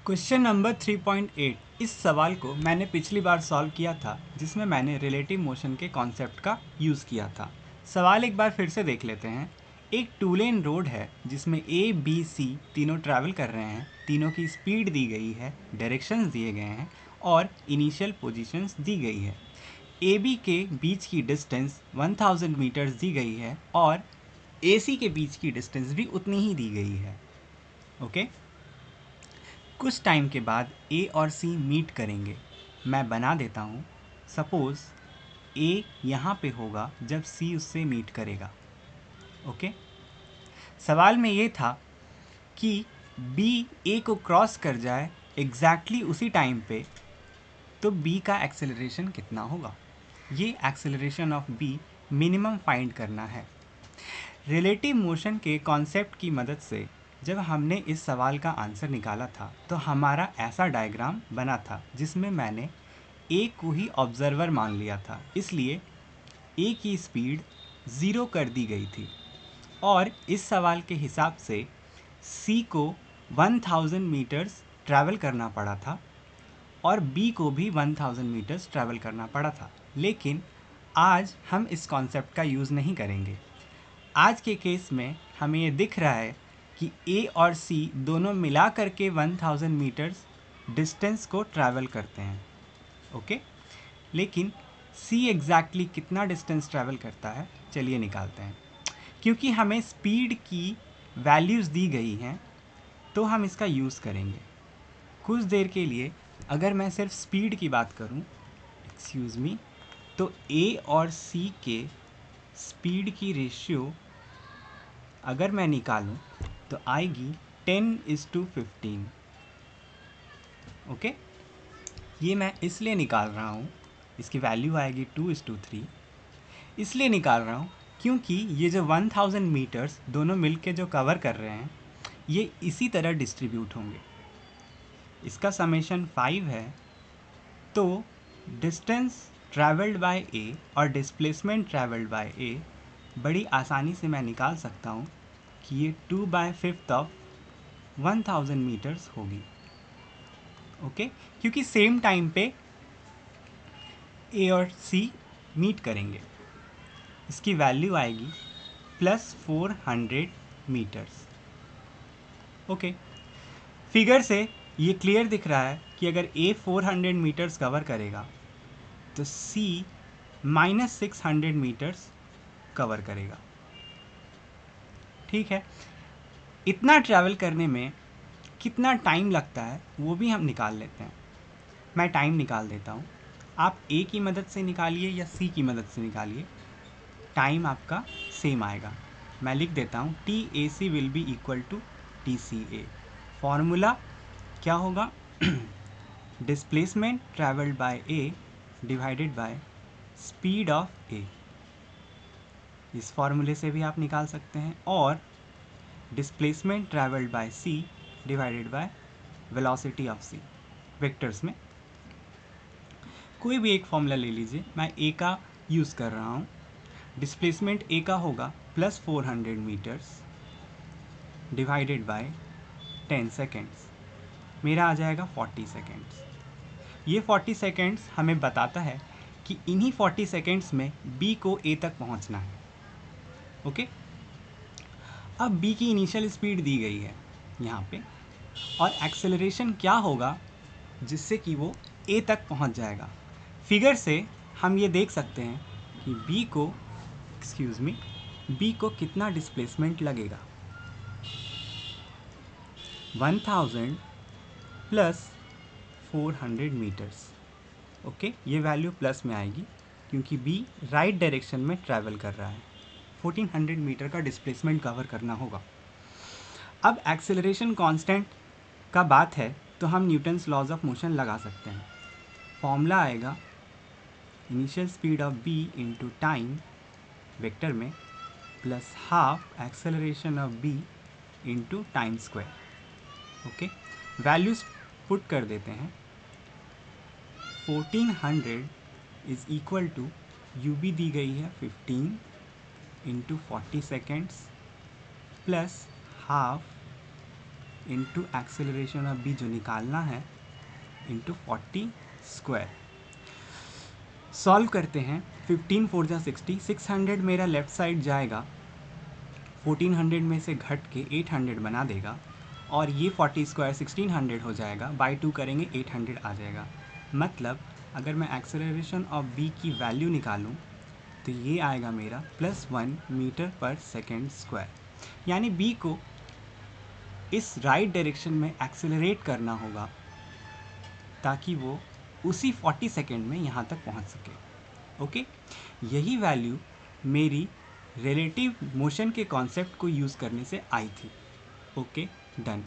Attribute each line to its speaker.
Speaker 1: Question number 3.8 इस सवाल को मैंने पिछली बार सॉल्व किया था जिसमें मैंने रिलेटिव मोशन के कॉन्सेप्ट का यूज़ किया था। सवाल एक बार फिर से देख लेते हैं। एक टू लेन रोड है जिसमें ए बी सी तीनों ट्रैवल कर रहे हैं, तीनों की स्पीड दी गई है, डायरेक्शंस दिए गए हैं और इनिशियल पोजीशंस दी गई है। ए बी के बीच की डिस्टेंस 1000 मीटर्स दी गई है और ए सी के बीच की डिस्टेंस भी उतनी ही दी गई है। ओके कुछ टाइम के बाद ए और सी मीट करेंगे। मैं बना देता हूँ। सपोज़ ए यहाँ पे होगा जब सी उससे मीट करेगा। ओके सवाल में ये था कि बी ए को क्रॉस कर जाए एग्जैक्टली उसी टाइम पे, तो बी का एक्सेलरेशन कितना होगा। ये acceleration of B minimum find करना है। रिलेटिव मोशन के कॉन्सेप्ट की मदद से जब हमने इस सवाल का आंसर निकाला था तो हमारा ऐसा डायग्राम बना था जिसमें मैंने ए को ही ऑब्जर्वर मान लिया था, इसलिए ए की स्पीड 0 कर दी गई थी और इस सवाल के हिसाब से सी को 1000 मीटर्स ट्रैवल करना पड़ा था और बी को भी 1000 मीटर्स ट्रैवल करना पड़ा था। लेकिन आज हम इस कॉन्सेप्ट का यूज़ नहीं करेंगे। आज के केस में हमें ये दिख रहा है कि ए और सी दोनों मिला करके 1000 मीटर्स डिस्टेंस को ट्रैवल करते हैं। ओके लेकिन सी एग्जैक्टली कितना डिस्टेंस ट्रैवल करता है चलिए निकालते हैं। क्योंकि हमें स्पीड की वैल्यूज़ दी गई हैं तो हम इसका यूज़ करेंगे। कुछ देर के लिए अगर मैं सिर्फ स्पीड की बात करूं, एक्सक्यूज़ मी, तो ए और सी के स्पीड की रेशियो अगर मैं निकालूं तो आएगी 10:15। ओके ये मैं इसलिए निकाल रहा हूँ, इसकी वैल्यू आएगी 2:3 इसलिए निकाल रहा हूँ क्योंकि ये जो 1000 मीटर्स दोनों मिलके जो कवर कर रहे हैं ये इसी तरह डिस्ट्रीब्यूट होंगे। इसका समेशन 5 है, तो डिस्टेंस ट्रैवल्ड बाय ए और डिस्प्लेसमेंट ट्रैवल्ड बाय ए बड़ी आसानी से मैं निकाल सकता हूँ कि ये 2/5 ऑफ 1000 मीटर्स होगी। ओके क्योंकि सेम टाइम पे ए और सी मीट करेंगे। इसकी वैल्यू आएगी +400 मीटर्स। ओके फिगर से ये क्लियर दिख रहा है कि अगर ए 400 मीटर्स कवर करेगा तो सी -600 मीटर्स कवर करेगा। ठीक है इतना ट्रैवल करने में कितना टाइम लगता है वो भी हम निकाल लेते हैं। मैं टाइम निकाल देता हूँ, आप ए की मदद से निकालिए या सी की मदद से निकालिए, टाइम आपका सेम आएगा। मैं लिख देता हूँ TAC will be equal to TCA। Formula क्या होगा displacement travelled by A divided by speed of A. इस फॉर्मूले से भी आप निकाल सकते हैं। और displacement travelled by C divided by velocity of C. Vectors में कोई भी एक फॉर्मूला ले लीजिए, मैं ए का यूज़ कर रहा हूँ। डिस्प्लेसमेंट ए का होगा +400 मीटर्स डिवाइडेड बाय 10 सेकेंड्स, मेरा आ जाएगा 40 सेकेंड्स। ये 40 सेकेंड्स हमें बताता है कि इन्हीं 40 सेकेंड्स में बी को ए तक पहुंचना है। ओके अब बी की इनिशियल स्पीड दी गई है यहाँ पे, और एक्सेलरेशन क्या होगा जिससे कि वो ए तक पहुंच जाएगा। फिगर से हम ये देख सकते हैं कि बी को कितना डिस्प्लेसमेंट लगेगा। 1000 प्लस 400 मीटर्स। ओके ये वैल्यू प्लस में आएगी क्योंकि बी राइट डायरेक्शन में ट्रैवल कर रहा है। 1400 मीटर का डिस्प्लेसमेंट कवर करना होगा। अब एक्सेलरेशन कांस्टेंट का बात है तो हम न्यूटन्स लॉज ऑफ मोशन लगा सकते हैं। फॉर्मूला आएगा initial speed of B into time vector में plus half acceleration of B into time square. Okay values put कर देते हैं। 1400 is equal to u B दी गई है 15 into 40 seconds plus half into acceleration of B जो निकालना है इंटू 40 स्क्वायर। सॉल्व करते हैं। 15 4 जा 60, 600 मेरा लेफ्ट साइड जाएगा, 1400 में से घट के 800 बना देगा, और ये 40 स्क्वायर 1600 हो जाएगा, बाई 2 करेंगे 800 आ जाएगा। मतलब अगर मैं एक्सेलरेशन ऑफ बी की वैल्यू निकालूं तो ये आएगा मेरा +1 मीटर पर सेकेंड स्क्वायर। यानी बी को इस राइट डायरेक्शन में एक्सेलरेट करना होगा ताकि वो उसी 40 सेकेंड में यहाँ तक पहुँच सके। ओके, यही वैल्यू मेरी रिलेटिव मोशन के कॉन्सेप्ट को यूज़ करने से आई थी। Okay, done.